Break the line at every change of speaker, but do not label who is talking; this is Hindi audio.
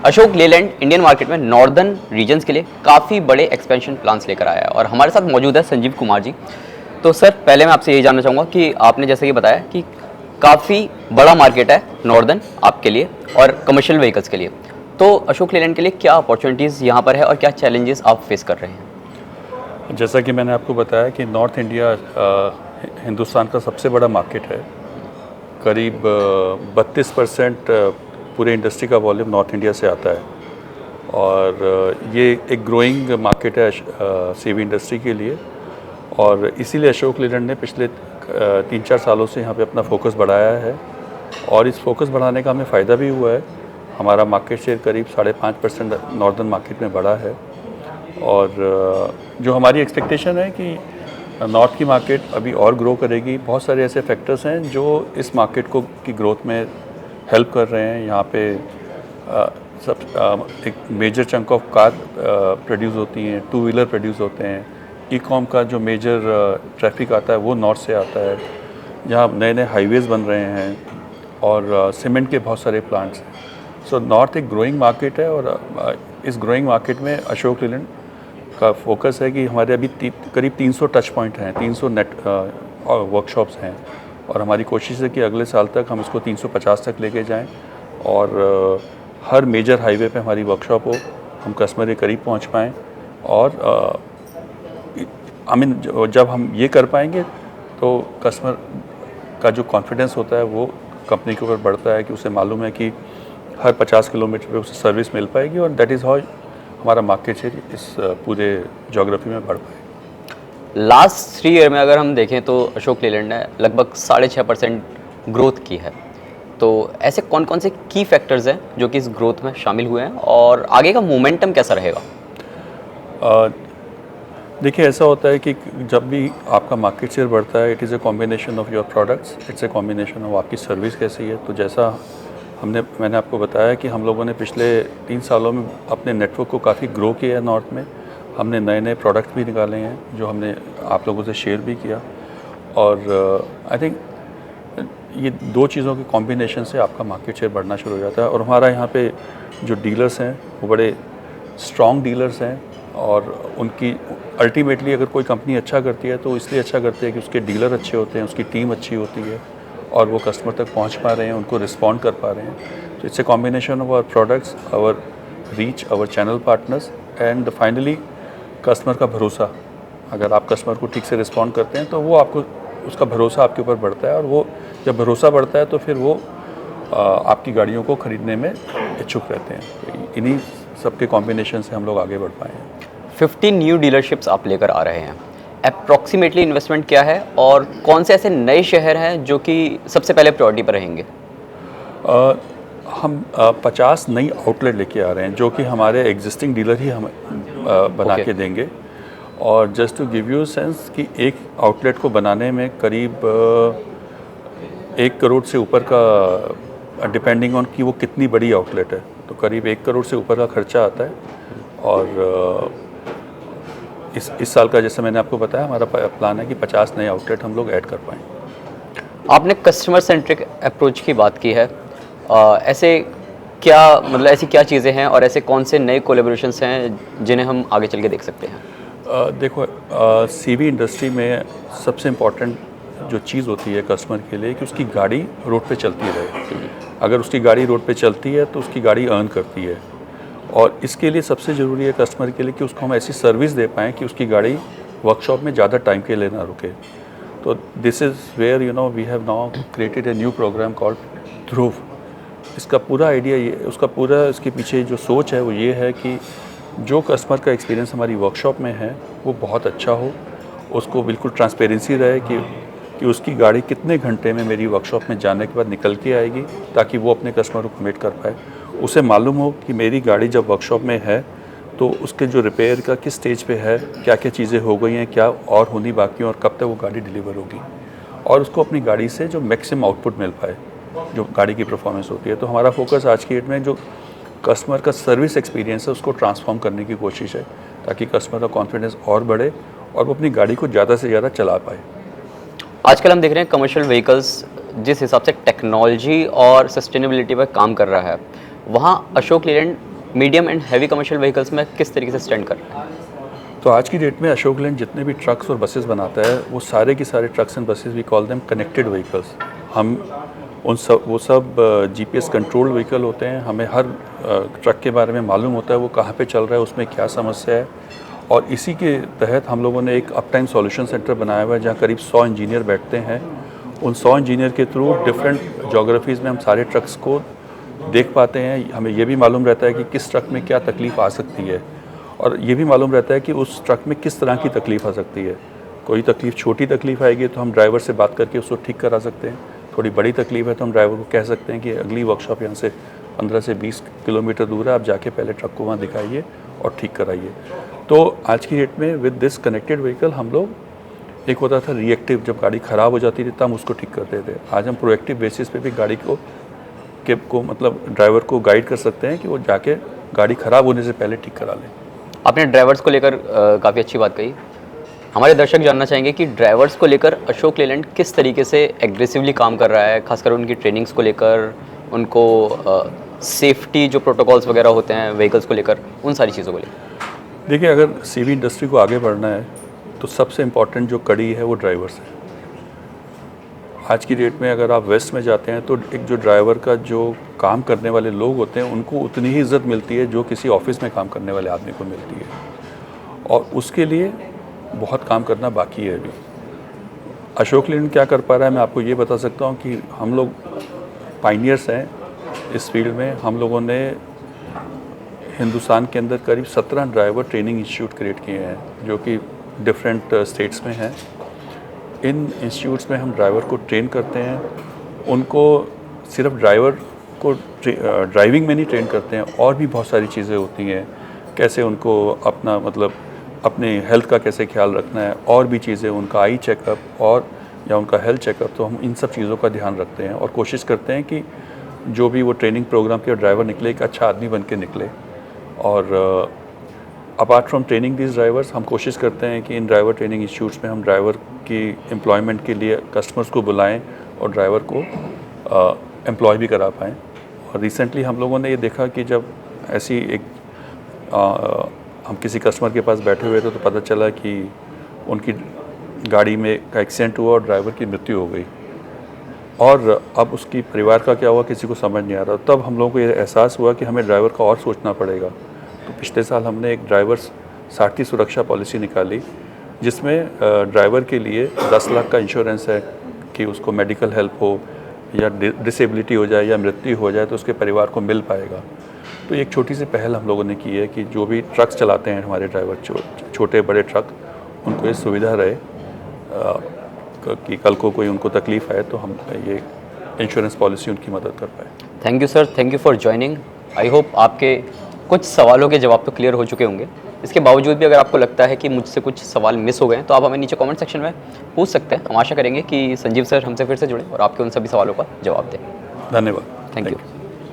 अशोक लेलैंड इंडियन मार्केट में नॉर्दर्न रीजन्स के लिए काफ़ी बड़े एक्सपेंशन प्लान्स लेकर आया है और हमारे साथ मौजूद है संजीव कुमार जी। तो सर पहले मैं आपसे यही जानना चाहूँगा कि आपने जैसे कि बताया कि काफ़ी बड़ा मार्केट है नॉर्दर्न आपके लिए और कमर्शियल व्हीकल्स के लिए, तो अशोक लेलैंड के लिए क्या अपॉर्चुनिटीज़ यहाँ पर है और क्या चैलेंजेस आप फेस कर रहे हैं?
जैसा कि मैंने आपको बताया कि नॉर्थ इंडिया हिंदुस्तान का सबसे बड़ा मार्केट है। करीब 32% पूरे इंडस्ट्री का वॉल्यूम नॉर्थ इंडिया से आता है और ये एक ग्रोइंग मार्केट है सीवी इंडस्ट्री के लिए। और इसीलिए अशोक लेलैंड ने पिछले 3-4 सालों से यहाँ पे अपना फोकस बढ़ाया है और इस फोकस बढ़ाने का हमें फ़ायदा भी हुआ है। हमारा मार्केट शेयर करीब 5.5% नॉर्दर्न मार्केट में बढ़ा है और जो हमारी एक्सपेक्टेशन है कि नॉर्थ की मार्केट अभी और ग्रो करेगी। बहुत सारे ऐसे फैक्टर्स हैं जो इस मार्केट को की ग्रोथ में हेल्प कर रहे हैं। यहाँ पे एक major chunk of car produce होती हैं, टू व्हीलर प्रोड्यूस होते हैं, ई कॉम का जो मेजर ट्रैफिक आता है वो नॉर्थ से आता है। यहाँ नए नए हाईवेज़ बन रहे हैं और सीमेंट के बहुत सारे प्लांट्स हैं। सो नॉर्थ एक ग्रोइंग मार्केट है और इस ग्रोइंग मार्केट में अशोक लेलैंड का फोकस है कि हमारे अभी करीब 300 टच पॉइंट हैं, 300 नेट वर्कशॉप्स हैं और हमारी कोशिश है कि अगले साल तक हम इसको 350 तक लेके जाएं और हर मेजर हाईवे पे हमारी वर्कशॉप हो, हम कस्टमर के करीब पहुंच पाएँ और जब हम ये कर पाएंगे तो कस्टमर का जो कॉन्फिडेंस होता है वो कंपनी के ऊपर बढ़ता है कि उसे मालूम है कि हर 50 किलोमीटर पे उसे सर्विस मिल पाएगी और दैट इज़ हाउ हमारा मार्केट शेयर इस पूरे ज्योग्राफी में बढ़ पाए।
लास्ट 3 ईयर में अगर हम देखें तो अशोक लेलैंड ने लगभग 6.5% ग्रोथ की है। तो ऐसे कौन कौन से की फैक्टर्स हैं जो कि इस ग्रोथ में शामिल हुए हैं और आगे का मोमेंटम कैसा रहेगा?
देखिए, ऐसा होता है कि जब भी आपका मार्केट शेयर बढ़ता है, it is a combination of your products, it's a combination of आपकी सर्विस कैसी है। तो जैसा मैंने आपको बताया कि हम लोगों ने पिछले 3 सालों में अपने नेटवर्क को काफ़ी ग्रो किया है नॉर्थ में। हमने नए नए प्रोडक्ट भी निकाले हैं जो हमने आप लोगों से शेयर भी किया और आई थिंक ये 2 चीज़ों के कॉम्बिनेशन से आपका मार्केट शेयर बढ़ना शुरू हो जाता है। और हमारा यहाँ पे जो डीलर्स हैं वो बड़े स्ट्रॉन्ग डीलर्स हैं और उनकी अल्टीमेटली अगर कोई कंपनी अच्छा करती है तो इसलिए अच्छा करती है कि उसके डीलर अच्छे होते हैं, उसकी टीम अच्छी होती है और वो कस्टमर तक पहुंच पा रहे हैं, उनको रिस्पॉन्ड कर पा रहे हैं। तो it's a combination of our products, our reach, our channel partners and finally customer का भरोसा। अगर आप कस्टमर को ठीक से रिस्पॉन्ड करते हैं तो वो आपको उसका भरोसा आपके ऊपर बढ़ता है और वो जब भरोसा बढ़ता है तो फिर वो आपकी गाड़ियों को ख़रीदने में इच्छुक रहते हैं। तो इन्हीं सबके कॉम्बिनेशन से हम लोग आगे बढ़ पाए हैं।
50 न्यू डीलरशिप्स आप लेकर आ रहे हैं, अप्रॉक्सीमेटली इन्वेस्टमेंट क्या है और कौन से ऐसे नए शहर हैं जो कि सबसे पहले प्रायोरिटी पर रहेंगे?
हम 50 नई आउटलेट लेके आ रहे हैं जो कि हमारे एग्जिस्टिंग डीलर ही हम बना के देंगे। और just to give you sense कि एक आउटलेट को बनाने में करीब 1 करोड़ से ऊपर का, डिपेंडिंग ऑन कि वो कितनी बड़ी आउटलेट है, तो करीब 1 करोड़ से ऊपर का खर्चा आता है। और इस साल का जैसे मैंने आपको बताया हमारा प्लान है कि 50 नए आउटलेट हम लोग ऐड कर पाएँ।
आपने कस्टमर सेंट्रिक अप्रोच की बात की है, ऐसे क्या मतलब ऐसी क्या चीज़ें हैं और ऐसे कौन से नए कोलैबोरेशंस हैं जिन्हें हम आगे चल के देख सकते हैं?
देखो, सीवी इंडस्ट्री में सबसे इम्पॉर्टेंट जो चीज़ होती है कस्टमर के लिए कि उसकी गाड़ी रोड पे चलती रहे। अगर उसकी गाड़ी रोड पे चलती है तो उसकी गाड़ी अर्न करती है और इसके लिए सबसे ज़रूरी है कस्टमर के लिए कि उसको हम ऐसी सर्विस दे पाएँ कि उसकी गाड़ी वर्कशॉप में ज़्यादा टाइम के लिए ना रुके। तो this is where we have now created a new program called Dhruv. इसका पूरा आइडिया ये, उसका पूरा इसके पीछे जो सोच है वो ये है कि जो कस्टमर का एक्सपीरियंस हमारी वर्कशॉप में है वो बहुत अच्छा हो, उसको बिल्कुल ट्रांसपेरेंसी रहे कि उसकी गाड़ी कितने घंटे में मेरी वर्कशॉप में जाने के बाद निकल के आएगी, ताकि वो अपने कस्टमर को कमिट कर पाए। उसे मालूम हो कि मेरी गाड़ी जब वर्कशॉप में है तो उसके जो रिपेयर का किस स्टेज पे है, क्या क्या चीज़ें हो गई हैं, क्या और होनी बाकी है और कब तक वो गाड़ी डिलीवर होगी, और उसको अपनी गाड़ी से जो मैक्सिमम आउटपुट मिल पाए, जो गाड़ी की परफॉर्मेंस होती है। तो हमारा फोकस आज की डेट में जो कस्टमर का सर्विस एक्सपीरियंस है उसको ट्रांसफॉर्म करने की कोशिश है, ताकि कस्टमर का कॉन्फिडेंस और बढ़े और वो अपनी गाड़ी को ज़्यादा से ज़्यादा चला पाए।
आजकल हम देख रहे हैं कमर्शियल व्हीकल्स जिस हिसाब से टेक्नोलॉजी और सस्टेनेबिलिटी पर काम कर रहा है, वहाँ Ashok Leyland medium and heavy commercial vehicles में किस तरीके से स्टैंड कर रहा है?
तो आज की डेट में अशोक लैंड जितने भी ट्रक्स और बसेस बनाता है वो सारे के सारे trucks and buses we call them connected vehicles. हम वो सब जीपीएस कंट्रोल्ड व्हीकल होते हैं। हमें हर ट्रक के बारे में मालूम होता है वो कहाँ पे चल रहा है, उसमें क्या समस्या है, और इसी के तहत हम लोगों ने एक अप टाइम सॉल्यूशन सेंटर बनाया हुआ है जहाँ करीब 100 इंजीनियर बैठते हैं। उन 100 इंजीनियर के थ्रू डिफरेंट जोग्राफीज़ में हम सारे ट्रक्स को देख पाते हैं। हमें ये भी मालूम रहता है कि किस ट्रक में क्या तकलीफ़ आ सकती है, और ये भी मालूम रहता है कि उस ट्रक में किस तरह की तकलीफ़ आ सकती है। कोई तकलीफ़ छोटी तकलीफ़ आएगी तो हम ड्राइवर से बात करके उसको ठीक करा सकते हैं। थोड़ी बड़ी तकलीफ़ है तो हम ड्राइवर को कह सकते हैं कि अगली वर्कशॉप यहाँ से 15 से 20 किलोमीटर दूर है, आप जाके पहले ट्रक को वहाँ दिखाइए और ठीक कराइए। तो आज की डेट में विद दिस कनेक्टेड व्हीकल हम लोग, एक होता था रिएक्टिव, जब गाड़ी ख़राब हो जाती थी तब हम उसको ठीक करते थे। आज हम प्रोएक्टिव बेसिस पे भी गाड़ी को मतलब ड्राइवर को गाइड कर सकते हैं कि वो जाके गाड़ी ख़राब होने से पहले ठीक करा लें।
आपने ड्राइवर्स को लेकर काफ़ी अच्छी बात कही। हमारे दर्शक जानना चाहेंगे कि ड्राइवर्स को लेकर अशोक लेलैंड किस तरीके से एग्रेसिवली काम कर रहा है, खासकर उनकी ट्रेनिंग्स को लेकर, उनको सेफ्टी जो प्रोटोकॉल्स वगैरह होते हैं व्हीकल्स को लेकर, उन सारी चीज़ों को लेकर।
देखिए, अगर सीवी इंडस्ट्री को आगे बढ़ना है तो सबसे इम्पॉर्टेंट जो कड़ी है वो ड्राइवर्स है। आज की डेट में अगर आप वेस्ट में जाते हैं तो एक जो ड्राइवर का जो काम करने वाले लोग होते हैं उनको उतनी ही इज्जत मिलती है जो किसी ऑफिस में काम करने वाले आदमी को मिलती है, और उसके लिए बहुत काम करना बाकी है अभी। अशोक लेलैंड क्या कर पा रहा है, मैं आपको ये बता सकता हूँ कि हम लोग पाइनियर्स हैं इस फील्ड में। हम लोगों ने हिंदुस्तान के अंदर करीब 17 ड्राइवर ट्रेनिंग इंस्टीट्यूट क्रिएट किए हैं जो कि डिफरेंट स्टेट्स में हैं। इन इंस्टीट्यूट्स में हम ड्राइवर को ट्रेन करते हैं। उनको सिर्फ ड्राइवर को ड्राइविंग में नहीं ट्रेन करते हैं, और भी बहुत सारी चीज़ें होती हैं, कैसे उनको अपना मतलब अपने हेल्थ का कैसे ख्याल रखना है, और भी चीज़ें, उनका आई चेकअप और या उनका हेल्थ चेकअप। तो हम इन सब चीज़ों का ध्यान रखते हैं और कोशिश करते हैं कि जो भी वो ट्रेनिंग प्रोग्राम के ड्राइवर निकले एक अच्छा आदमी बन के निकले। और apart from training these drivers, हम कोशिश करते हैं कि इन ड्राइवर ट्रेनिंग इंस्टीट्यूट्स में हम ड्राइवर की एम्प्लॉयमेंट के लिए कस्टमर्स को बुलाएं और ड्राइवर को एम्प्लॉय भी करा पाएँ। और रिसेंटली हम लोगों ने ये देखा कि जब ऐसी एक हम किसी कस्टमर के पास बैठे हुए थे तो पता चला कि उनकी गाड़ी में का एक्सीडेंट हुआ और ड्राइवर की मृत्यु हो गई, और अब उसकी परिवार का क्या हुआ किसी को समझ नहीं आ रहा। तब हम लोगों को ये एहसास हुआ कि हमें ड्राइवर का और सोचना पड़ेगा। तो पिछले साल हमने एक ड्राइवर सारथी सुरक्षा पॉलिसी निकाली जिसमें ड्राइवर के लिए 10 लाख का इंश्योरेंस है कि उसको मेडिकल हेल्प हो या डिसेबिलिटी हो जाए या मृत्यु हो जाए तो उसके परिवार को मिल पाएगा। तो एक छोटी सी पहल हम लोगों ने की है कि जो भी ट्रक्स चलाते हैं हमारे ड्राइवर, छोटे बड़े ट्रक, उनको ये सुविधा रहे कि कल को कोई उनको तकलीफ़ आए तो हम ये इंश्योरेंस पॉलिसी उनकी मदद कर पाए।
Thank you sir, thank you for joining. I hope आपके कुछ सवालों के जवाब तो क्लियर हो चुके होंगे। इसके बावजूद भी अगर आपको लगता है कि मुझसे कुछ सवाल मिस हो गए तो आप हमें नीचे कमेंट सेक्शन में पूछ सकते हैं। हम आशा करेंगे कि संजीव सर हमसे फिर से जुड़े और आपके उन सभी सवालों का जवाब दें।
धन्यवाद।
Thank you.